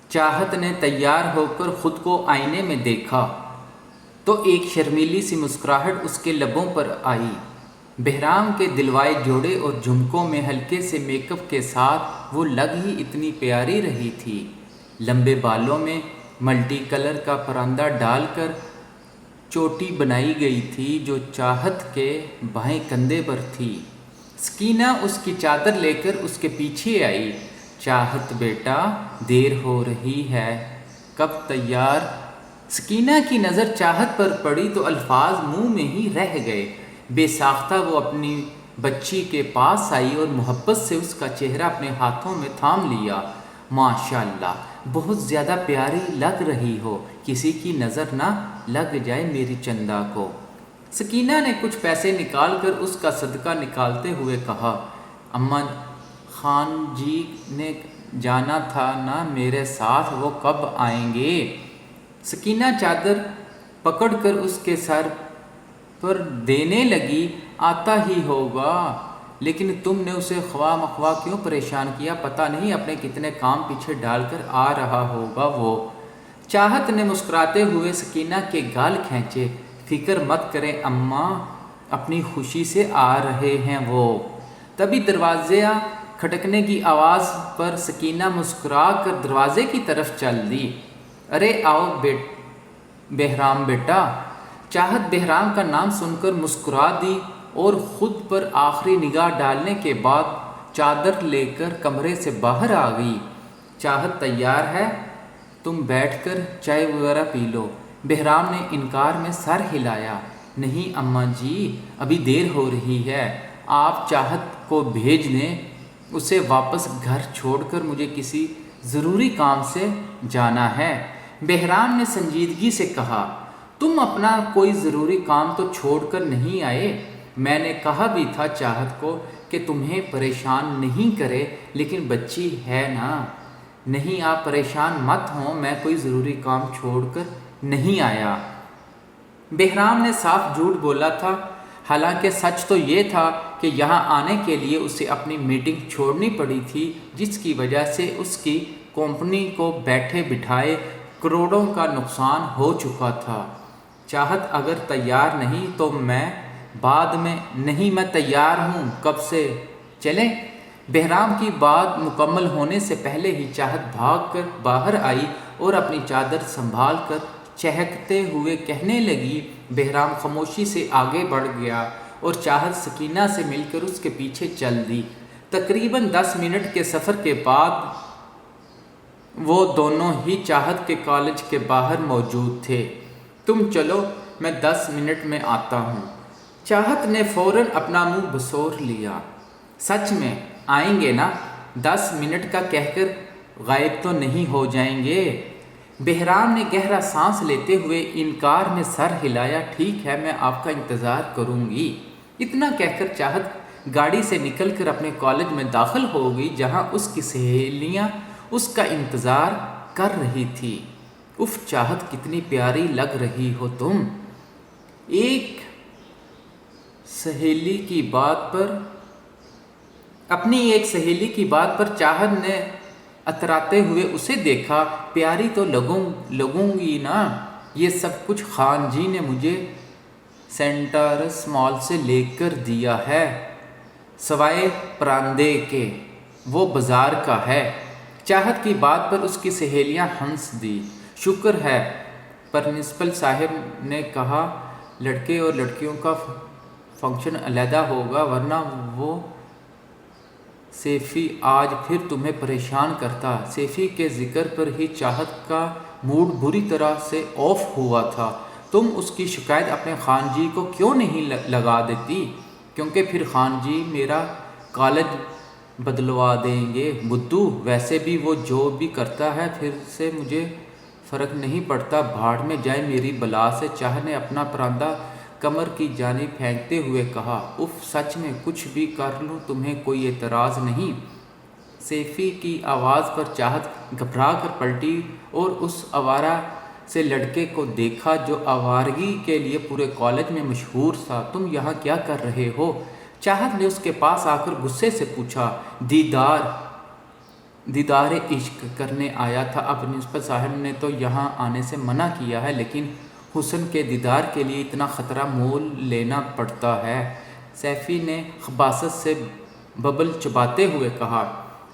چاہت نے تیار ہو کر خود کو آئینے میں دیکھا تو ایک شرمیلی سی مسکراہٹ اس کے لبوں پر آئی۔ بہرام کے دلوائے جوڑے اور جھمکوں میں ہلکے سے میک اپ کے ساتھ وہ لگ ہی اتنی پیاری رہی تھی۔ لمبے بالوں میں ملٹی کلر کا پراندہ ڈال کر چوٹی بنائی گئی تھی جو چاہت کے بائیں کندھے پر تھی۔ سکینہ اس کی چادر لے کر اس کے پیچھے آئی۔ چاہت بیٹا، دیر ہو رہی ہے، کب تیار؟ سکینہ کی نظر چاہت پر پڑی تو الفاظ منہ میں ہی رہ گئے۔ بے ساختہ وہ اپنی بچی کے پاس آئی اور محبت سے اس کا چہرہ اپنے ہاتھوں میں تھام لیا۔ ماشاءاللہ، بہت زیادہ پیاری لگ رہی ہو، کسی کی نظر نہ لگ جائے میری چندا کو۔ سکینہ نے کچھ پیسے نکال کر اس کا صدقہ نکالتے ہوئے کہا، اماں خان جی نے جانا تھا نا میرے ساتھ، وہ کب آئیں گے؟ سکینہ چادر پکڑ کر اس کے سر پر دینے لگی، آتا ہی ہوگا، لیکن تم نے اسے خواہ مخواہ کیوں پریشان کیا؟ پتہ نہیں اپنے کتنے کام پیچھے ڈال کر آ رہا ہوگا وہ۔ چاہت نے مسکراتے ہوئے سکینہ کے گال کھینچے، فکر مت کریں اماں، اپنی خوشی سے آ رہے ہیں وہ۔ تبھی دروازے کھٹکنے کی آواز پر سکینہ مسکرا کر دروازے کی طرف چل دی۔ ارے آؤ بہرام بیٹا۔ چاہت بہرام کا نام سن کر مسکرا دی اور خود پر آخری نگاہ ڈالنے کے بعد چادر لے کر کمرے سے باہر آ گئی۔ چاہت تیار ہے، تم بیٹھ کر چائے وغیرہ پی لو۔ بہرام نے انکار میں سر ہلایا۔ نہیں اماں جی، ابھی دیر ہو رہی ہے، آپ چاہت کو بھیج دیں، اسے واپس گھر چھوڑ کر مجھے کسی ضروری کام سے جانا ہے۔ بہرام نے سنجیدگی سے کہا، تم اپنا کوئی ضروری کام تو چھوڑ کر نہیں آئے؟ میں نے کہا بھی تھا چاہت کو کہ تمہیں پریشان نہیں کرے، لیکن بچی ہے نا۔ نہیں، آپ پریشان مت ہوں، میں کوئی ضروری کام چھوڑ کر نہیں آیا۔ بہرام نے صاف جھوٹ بولا تھا، حالانکہ سچ تو یہ تھا کہ یہاں آنے کے لیے اسے اپنی میٹنگ چھوڑنی پڑی تھی، جس کی وجہ سے اس کی کمپنی کو بیٹھے بٹھائے کروڑوں کا نقصان ہو چکا تھا۔ چاہت اگر تیار نہیں تو میں بعد میں نہیں، میں تیار ہوں کب سے، چلیں؟ بہرام کی بات مکمل ہونے سے پہلے ہی چاہت بھاگ کر باہر آئی اور اپنی چادر سنبھال کر چہکتے ہوئے کہنے لگی۔ بہرام خاموشی سے آگے بڑھ گیا اور چاہت سکینہ سے مل کر اس کے پیچھے چل دی۔ تقریباً 10 منٹ کے سفر کے بعد وہ دونوں ہی چاہت کے کالج کے باہر موجود تھے۔ تم چلو، میں 10 منٹ میں آتا ہوں۔ چاہت نے فوراً اپنا منہ بسور لیا۔ سچ میں آئیں گے نا؟ 10 منٹ کا کہہ کر غائب تو نہیں ہو جائیں گے؟ بہرام نے گہرا سانس لیتے ہوئے انکار میں سر ہلایا۔ ٹھیک ہے، میں آپ کا انتظار کروں گی۔ اتنا کہہ کر چاہت گاڑی سے نکل کر اپنے کالج میں داخل ہو گئی، جہاں اس کی سہیلیاں اس کا انتظار کر رہی تھی۔ اف چاہت، کتنی پیاری لگ رہی ہو تم۔ اپنی ایک سہیلی کی بات پر چاہت نے اتراتے ہوئے اسے دیکھا۔ پیاری تو لگوں گی نا، یہ سب کچھ خان جی نے مجھے سینٹرس مال سے لے کر دیا ہے، سوائے پراندے کے، وہ بازار کا ہے۔ چاہت کی بات پر اس کی سہیلیاں ہنس دی۔ شکر ہے پرنسپل صاحب نے کہا لڑکے اور لڑکیوں کا فنکشن علیحدہ ہوگا، ورنہ وہ سیفی آج پھر تمہیں پریشان کرتا۔ سیفی کے ذکر پر ہی چاہت کا موڈ بری طرح سے آف ہوا تھا۔ تم اس کی شکایت اپنے خان جی کو کیوں نہیں لگا دیتی؟ کیونکہ پھر خان جی میرا کالج بدلوا دیں گے بدھو۔ ویسے بھی وہ جو بھی کرتا ہے پھر سے مجھے فرق نہیں پڑتا، بھاڑ میں جائے میری بلا سے۔ چاہت نے اپنا پراندہ کمر کی جانب پھینکتے ہوئے کہا، اف سچ میں کچھ بھی کر لوں تمہیں کوئی اعتراض نہیں؟ سیفی کی آواز پر چاہت گھبرا کر پلٹی اور اس آوارہ سے لڑکے کو دیکھا جو آوارگی کے لیے پورے کالج میں مشہور تھا۔ تم یہاں کیا کر رہے ہو؟ چاہت نے اس کے پاس آ کر غصے سے پوچھا۔ دیدار دیدار عشق کرنے آیا تھا۔ اب پرنسپل صاحب نے تو یہاں آنے سے منع کیا ہے، لیکن حسن کے دیدار کے لیے اتنا خطرہ مول لینا پڑتا ہے۔ سیفی نے خباثت سے ببل چباتے ہوئے کہا۔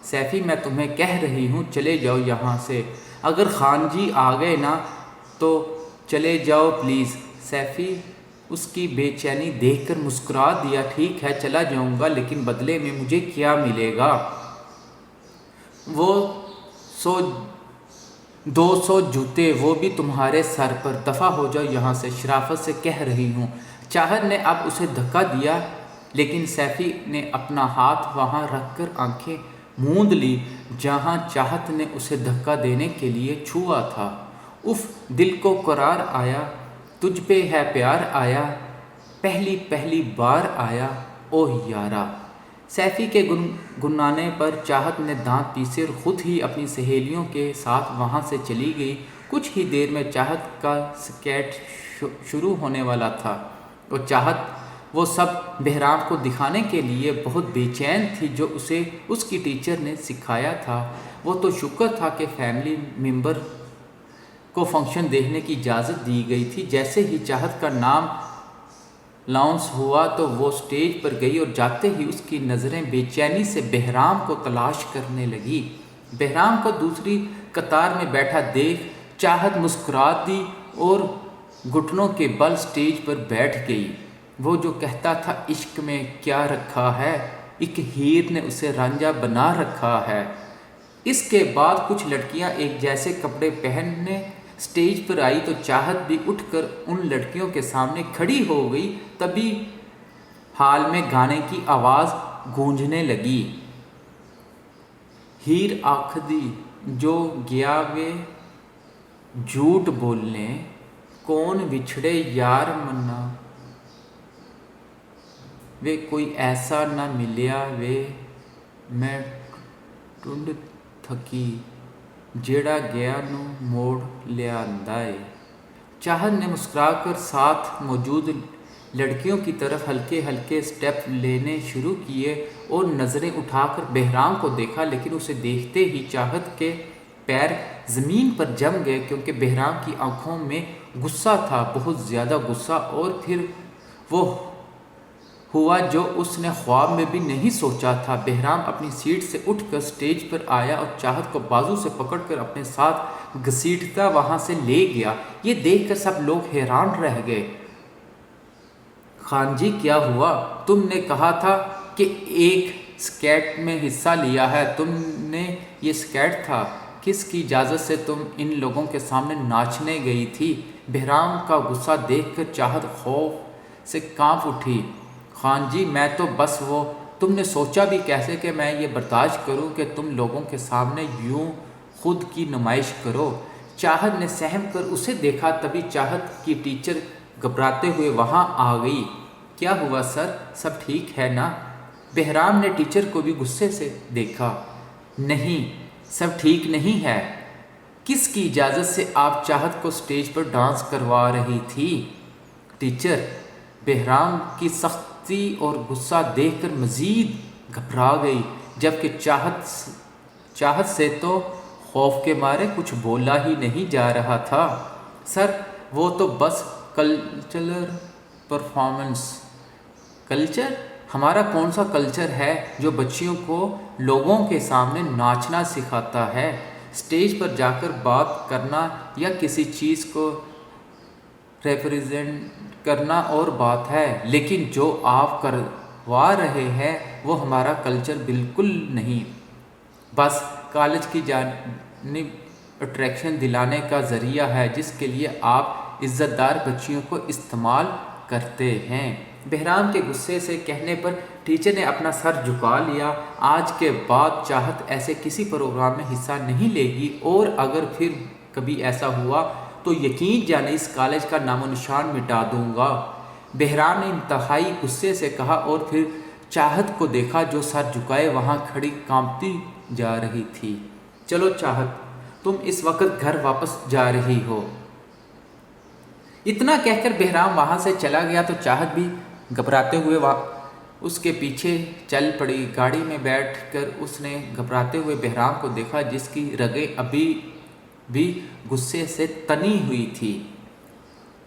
سیفی میں تمہیں کہہ رہی ہوں چلے جاؤ یہاں سے، اگر خان جی آ گئے نا تو چلے جاؤ پلیز۔ سیفی اس کی بے چینی دیکھ کر مسکرا دیا۔ ٹھیک ہے چلا جاؤں گا، لیکن بدلے میں مجھے کیا ملے گا؟ وہ 200 جوتے، وہ بھی تمہارے سر پر۔ دفع ہو جاؤ یہاں سے، شرافت سے کہہ رہی ہوں۔ چاہت نے اب اسے دھکا دیا، لیکن سیفی نے اپنا ہاتھ وہاں رکھ کر آنکھیں موند لی جہاں چاہت نے اسے دھکا دینے کے لیے چھوا تھا۔ اف، دل کو قرار آیا، تجھ پہ ہے پیار آیا، پہلی بار آیا، اوہ یارا۔ سیفی کے گنگنانے پر چاہت نے دانت پیسے اور خود ہی اپنی سہیلیوں کے ساتھ وہاں سے چلی گئی۔ کچھ ہی دیر میں چاہت کا سکیٹ شروع ہونے والا تھا اور چاہت وہ سب بہرام کو دکھانے کے لیے بہت بے چین تھی جو اسے اس کی ٹیچر نے سکھایا تھا۔ وہ تو شکر تھا کہ فیملی ممبر کو فنکشن دیکھنے کی اجازت دی گئی تھی۔ جیسے ہی چاہت کا نام لاؤنس ہوا تو وہ سٹیج پر گئی اور جاتے ہی اس کی نظریں بے چینی سے بہرام کو تلاش کرنے لگی۔ بہرام کو دوسری قطار میں بیٹھا دیکھ چاہت مسکرا دی اور گھٹنوں کے بل سٹیج پر بیٹھ گئی۔ وہ جو کہتا تھا عشق میں کیا رکھا ہے، ایک ہیر نے اسے رانجھا بنا رکھا ہے۔ اس کے بعد کچھ لڑکیاں ایک جیسے کپڑے پہننے سٹیج پر آئی تو چاہت بھی اٹھ کر ان لڑکیوں کے سامنے کھڑی ہو گئی۔ تبھی ہال میں گانے کی آواز گونجنے لگی۔ ہیر آکھدی جو گیا وے جھوٹ بولنے، کون وچھڑے یار منا وے کوئی ایسا نہ ملیا وے، میں ٹنڈ تھکی جیڑا گیا نو موڑ لیاندا اے۔ چاہت نے مسکرا کر ساتھ موجود لڑکیوں کی طرف ہلکے ہلکے سٹیپ لینے شروع کیے اور نظریں اٹھا کر بہرام کو دیکھا، لیکن اسے دیکھتے ہی چاہت کے پیر زمین پر جم گئے، کیونکہ بہرام کی آنکھوں میں غصہ تھا، بہت زیادہ غصہ۔ اور پھر وہ ہوا جو اس نے خواب میں بھی نہیں سوچا تھا۔ بہرام اپنی سیٹ سے اٹھ کر سٹیج پر آیا اور چاہت کو بازو سے پکڑ کر اپنے ساتھ گھسیٹتا وہاں سے لے گیا۔ یہ دیکھ کر سب لوگ حیران رہ گئے۔ خان جی کیا ہوا؟ تم نے کہا تھا کہ ایک سکیٹ میں حصہ لیا ہے، تم نے یہ سکیٹ تھا؟ کس کی اجازت سے تم ان لوگوں کے سامنے ناچنے گئی تھی؟ بہرام کا غصہ دیکھ کر چاہت خوف سے کانپ اٹھی۔ خان جی میں تو بس وہ، تم نے سوچا بھی کیسے کہ میں یہ برداشت کروں کہ تم لوگوں کے سامنے یوں خود کی نمائش کرو؟ چاہت نے سہم کر اسے دیکھا، تبھی چاہت کی ٹیچر گھبراتے ہوئے وہاں آ گئی۔ کیا ہوا سر، سب ٹھیک ہے نا؟ بہرام نے ٹیچر کو بھی غصے سے دیکھا۔ نہیں، سب ٹھیک نہیں ہے۔ کس کی اجازت سے آپ چاہت کو سٹیج پر ڈانس کروا رہی تھی؟ ٹیچر۔ بہرام کی سختی اور غصہ دیکھ کر مزید گھبرا گئی، جبکہ چاہت سے تو خوف کے مارے کچھ بولا ہی نہیں جا رہا تھا۔ سر وہ تو بس کلچرل پرفارمنس۔ کلچر؟ ہمارا کون سا کلچر ہے جو بچیوں کو لوگوں کے سامنے ناچنا سکھاتا ہے؟ سٹیج پر جا کر بات کرنا یا کسی چیز کو ریپرزینٹ کرنا اور بات ہے، لیکن جو آپ کروا رہے ہیں وہ ہمارا کلچر بالکل نہیں، بس کالج کی جانب اٹریکشن دلانے کا ذریعہ ہے جس کے لیے آپ عزت دار بچیوں کو استعمال کرتے ہیں۔ بہرام کے غصے سے کہنے پر ٹیچر نے اپنا سر جھکا لیا۔ آج کے بعد چاہت ایسے کسی پروگرام میں حصہ نہیں لے گی، اور اگر پھر کبھی ایسا ہوا تو یقین جانے اس کالج کا نام و نشان مٹا دوں گا۔ بہرام نے انتہائی غصے سے کہا اور پھر چاہت کو دیکھا جو سر جھکائے وہاں کھڑی کانپتی جا رہی تھی۔ چلو چاہت، تم اس وقت گھر واپس جا رہی ہو۔ اتنا کہہ کر بہرام وہاں سے چلا گیا تو چاہت بھی گھبراتے ہوئے اس کے پیچھے چل پڑی۔ گاڑی میں بیٹھ کر اس نے گھبراتے ہوئے بہرام کو دیکھا، جس کی رگیں ابھی بھی غصے سے تنی ہوئی تھی۔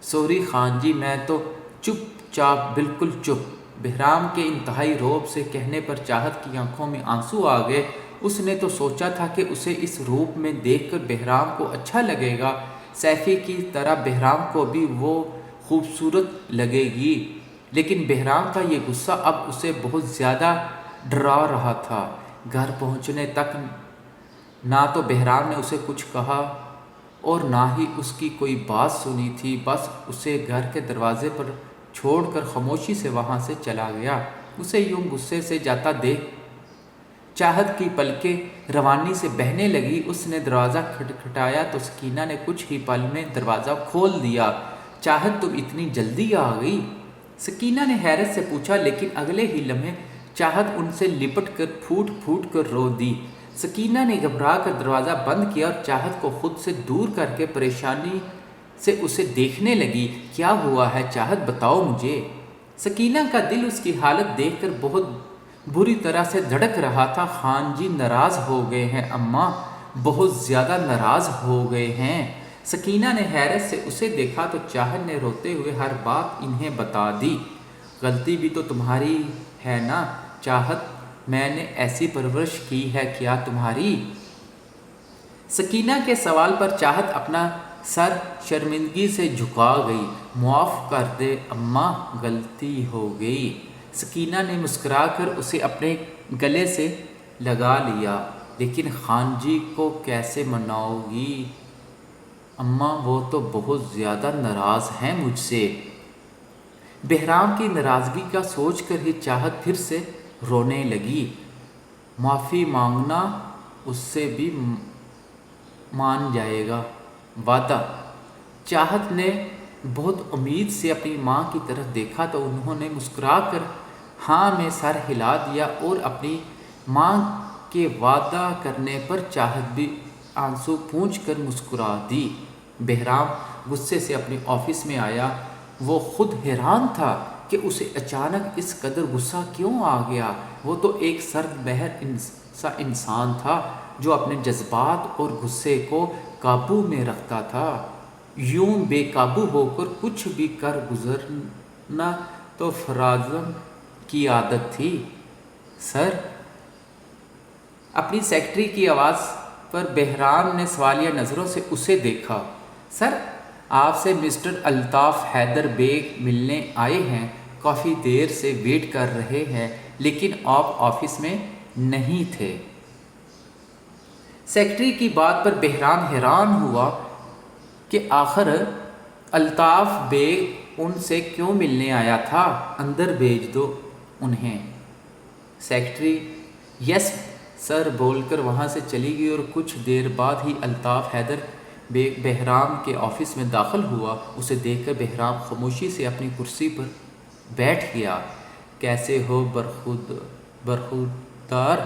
سوری خان جی، میں تو چپ چاپ، بالکل چپ۔ بہرام کے انتہائی رعب سے کہنے پر چاہت کی آنکھوں میں آنسو آ گئے۔ اس نے تو سوچا تھا کہ اسے اس روپ میں دیکھ کر بہرام کو اچھا لگے گا، سیفی کی طرح بہرام کو بھی وہ خوبصورت لگے گی، لیکن بہرام کا یہ غصہ اب اسے بہت زیادہ ڈرا رہا تھا۔ گھر پہنچنے تک نہ تو بہرام نے اسے کچھ کہا اور نہ ہی اس کی کوئی بات سنی تھی، بس اسے گھر کے دروازے پر چھوڑ کر خاموشی سے وہاں سے چلا گیا۔ اسے یوں غصے سے جاتا دیکھ چاہت کی پلکیں روانی سے بہنے لگی۔ اس نے دروازہ کھٹکھٹایا تو سکینہ نے کچھ ہی پل میں دروازہ کھول دیا۔ چاہت، تم اتنی جلدی آ گئی؟ سکینہ نے حیرت سے پوچھا، لیکن اگلے ہی لمحے چاہت ان سے لپٹ کر پھوٹ پھوٹ کر رو دی۔ سکینہ نے گھبرا کر دروازہ بند کیا اور چاہت کو خود سے دور کر کے پریشانی سے اسے دیکھنے لگی۔ کیا ہوا ہے چاہت، بتاؤ مجھے۔ سکینہ کا دل اس کی حالت دیکھ کر بہت بری طرح سے دھڑک رہا تھا۔ خان جی ناراض ہو گئے ہیں اماں، بہت زیادہ ناراض ہو گئے ہیں۔ سکینہ نے حیرت سے اسے دیکھا تو چاہت نے روتے ہوئے ہر بات انہیں بتا دی۔ غلطی بھی تو تمہاری ہے نا چاہت، میں نے ایسی پرورش کی ہے کیا تمہاری؟ سکینہ کے سوال پر چاہت اپنا سر شرمندگی سے جھکا گئی۔ معاف کر دے اماں، غلطی ہو گئی۔ سکینہ نے مسکرا کر اسے اپنے گلے سے لگا لیا۔ لیکن خان جی کو کیسے مناؤ گی اماں، وہ تو بہت زیادہ ناراض ہیں مجھ سے۔ بہرام کی ناراضگی کا سوچ کر ہی چاہت پھر سے رونے لگی۔ معافی مانگنا اس سے بھی مان جائے گا، وعدہ؟ چاہت نے بہت امید سے اپنی ماں کی طرف دیکھا تو انہوں نے مسکرا کر ہاں میں سر ہلا دیا، اور اپنی ماں کے وعدہ کرنے پر چاہت بھی آنسو پونچھ کر مسکرا دی۔ بہرام غصے سے اپنے آفس میں آیا۔ وہ خود حیران تھا کہ اسے اچانک اس قدر غصہ کیوں آ گیا۔ وہ تو ایک سرد بہر سا انسان تھا جو اپنے جذبات اور غصے کو قابو میں رکھتا تھا۔ یوں بے قابو ہو کر کچھ بھی کر گزرنا تو فرازم کی عادت تھی۔ سر؟ اپنی سیکرٹری کی آواز پر بہرام نے سوالیہ نظروں سے اسے دیکھا۔ سر، آپ سے مسٹر الطاف حیدر بیگ ملنے آئے ہیں، کافی دیر سے ویٹ کر رہے ہیں، لیکن آپ آفس میں نہیں تھے۔ سیکرٹری کی بات پر بہرام حیران ہوا کہ آخر الطاف بیگ ان سے کیوں ملنے آیا تھا۔ اندر بھیج دو انہیں۔ سیکرٹری یس سر بول کر وہاں سے چلی گئی، اور کچھ دیر بعد ہی الطاف حیدر بیگ بہرام کے آفس میں داخل ہوا۔ اسے دیکھ کر بہرام خاموشی سے اپنی کرسی پر بیٹھ گیا۔ کیسے ہو برخوردار؟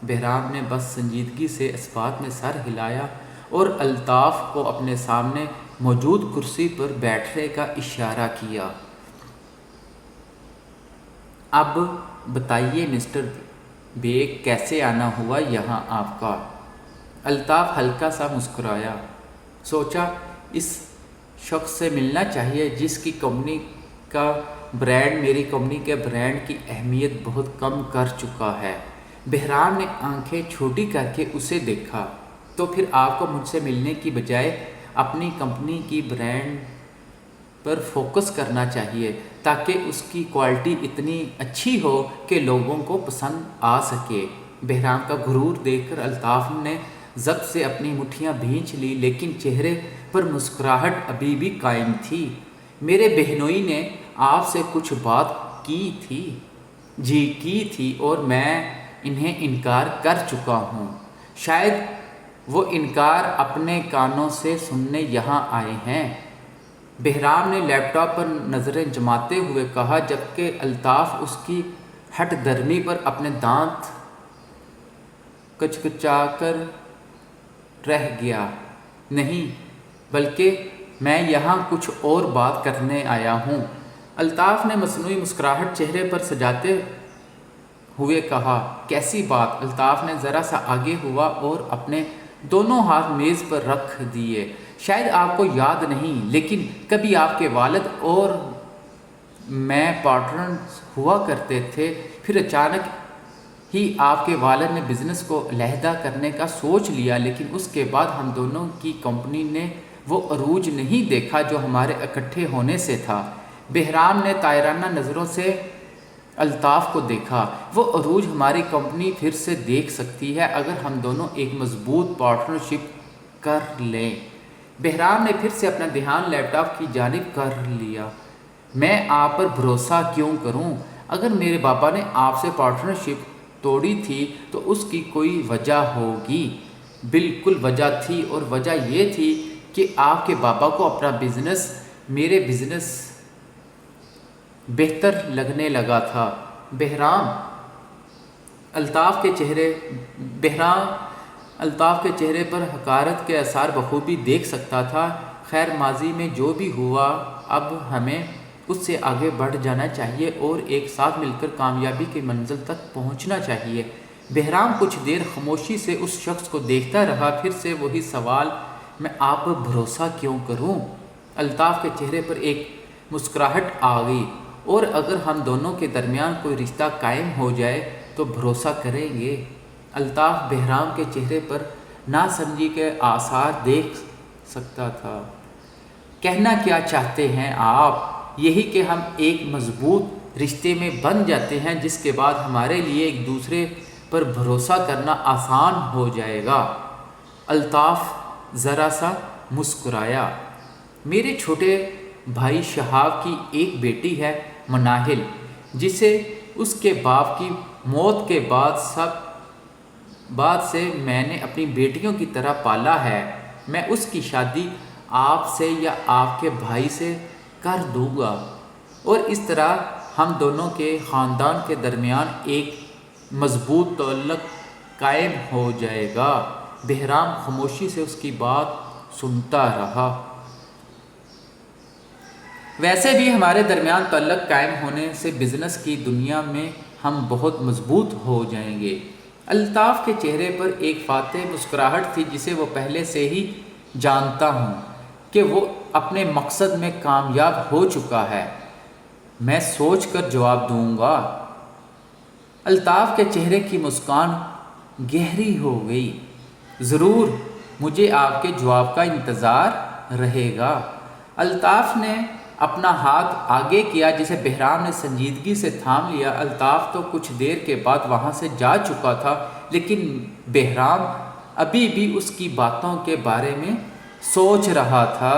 بہرام نے بس سنجیدگی سے اس بات میں سر ہلایا اور الطاف کو اپنے سامنے موجود کرسی پر بیٹھنے کا اشارہ کیا۔ اب بتائیے مسٹر بیگ، کیسے آنا ہوا یہاں آپ کا؟ الطاف ہلکا سا مسکرایا۔ سوچا اس شخص سے ملنا چاہیے جس کی کمپنی کا برانڈ میری کمپنی کے برانڈ کی اہمیت بہت کم کر چکا ہے۔ بہرام نے آنکھیں چھوٹی کر کے اسے دیکھا۔ تو پھر آپ کو مجھ سے ملنے کی بجائے اپنی کمپنی کی برانڈ پر فوکس کرنا چاہیے، تاکہ اس کی کوالٹی اتنی اچھی ہو کہ لوگوں کو پسند آ سکے۔ بہرام کا غرور دیکھ کر الطاف نے ضبط سے اپنی مٹھیاں بھینچ لی، لیکن چہرے پر مسکراہٹ ابھی بھی قائم تھی۔ میرے بہنوئی نے آپ سے کچھ بات کی تھی؟ جی کی تھی، اور میں انہیں انکار کر چکا ہوں۔ شاید وہ انکار اپنے کانوں سے سننے یہاں آئے ہیں۔ بہرام نے لیپ ٹاپ پر نظریں جماتے ہوئے کہا، جبکہ الطاف اس کی ہٹ دھرمی پر اپنے دانت کچکچا کر رہ گیا۔ نہیں، بلکہ میں یہاں کچھ اور بات کرنے آیا ہوں۔ الطاف نے مصنوعی مسکراہٹ چہرے پر سجاتے ہوئے کہا، کیسی بات؟ الطاف نے ذرا سا آگے ہوا اور اپنے دونوں ہاتھ میز پر رکھ دیے۔ شاید آپ کو یاد نہیں، لیکن کبھی آپ کے والد اور میں پارٹنرز ہوا کرتے تھے، پھر اچانک ہی آپ کے والد نے بزنس کو علیحدہ کرنے کا سوچ لیا، لیکن اس کے بعد ہم دونوں کی کمپنی نے وہ عروج نہیں دیکھا جو ہمارے اکٹھے ہونے سے تھا۔ بہرام نے طائرانہ نظروں سے الطاف کو دیکھا۔ وہ عروج ہماری کمپنی پھر سے دیکھ سکتی ہے اگر ہم دونوں ایک مضبوط پارٹنرشپ کر لیں۔ بہرام نے پھر سے اپنا دھیان لیپ ٹاپ کی جانب کر لیا۔ میں آپ پر بھروسہ کیوں کروں؟ اگر میرے بابا نے آپ سے پارٹنرشپ توڑی تھی تو اس کی کوئی وجہ ہوگی۔ بالکل وجہ تھی، اور وجہ یہ تھی کہ آپ کے بابا کو اپنا بزنس میرے بزنس بہتر لگنے لگا تھا۔ بہرام الطاف کے چہرے پر حقارت کے آثار بخوبی دیکھ سکتا تھا۔ خیر، ماضی میں جو بھی ہوا، اب ہمیں اس سے آگے بڑھ جانا چاہیے اور ایک ساتھ مل کر کامیابی کی منزل تک پہنچنا چاہیے۔ بہرام کچھ دیر خاموشی سے اس شخص کو دیکھتا رہا، پھر سے وہی سوال، میں آپ پر بھروسہ کیوں کروں؟ الطاف کے چہرے پر ایک مسکراہٹ آ گئی، اور اگر ہم دونوں کے درمیان کوئی رشتہ قائم ہو جائے تو بھروسہ کریں گے؟ الطاف بہرام کے چہرے پر ناسمجھی کے آثار دیکھ سکتا تھا۔ کہنا کیا چاہتے ہیں آپ؟ یہی کہ ہم ایک مضبوط رشتے میں بن جاتے ہیں جس کے بعد ہمارے لیے ایک دوسرے پر بھروسہ کرنا آسان ہو جائے گا۔ الطاف ذرا سا مسکرایا۔ میرے چھوٹے بھائی شہاب کی ایک بیٹی ہے، مناہل، جسے اس کے باپ کی موت کے بعد سے میں نے اپنی بیٹیوں کی طرح پالا ہے۔ میں اس کی شادی آپ سے یا آپ کے بھائی سے کر دوں گا، اور اس طرح ہم دونوں کے خاندان کے درمیان ایک مضبوط تعلق قائم ہو جائے گا۔ بہرام خاموشی سے اس کی بات سنتا رہا۔ ویسے بھی ہمارے درمیان تعلق قائم ہونے سے بزنس کی دنیا میں ہم بہت مضبوط ہو جائیں گے۔ الطاف کے چہرے پر ایک فاتح مسکراہٹ تھی جسے وہ پہلے سے ہی جانتا ہوں کہ وہ اپنے مقصد میں کامیاب ہو چکا ہے۔ میں سوچ کر جواب دوں گا۔ الطاف کے چہرے کی مسکان گہری ہو گئی۔ ضرور، مجھے آپ کے جواب کا انتظار رہے گا۔ الطاف نے اپنا ہاتھ آگے کیا جسے بہرام نے سنجیدگی سے تھام لیا۔ الطاف تو کچھ دیر کے بعد وہاں سے جا چکا تھا، لیکن بہرام ابھی بھی اس کی باتوں کے بارے میں سوچ رہا تھا۔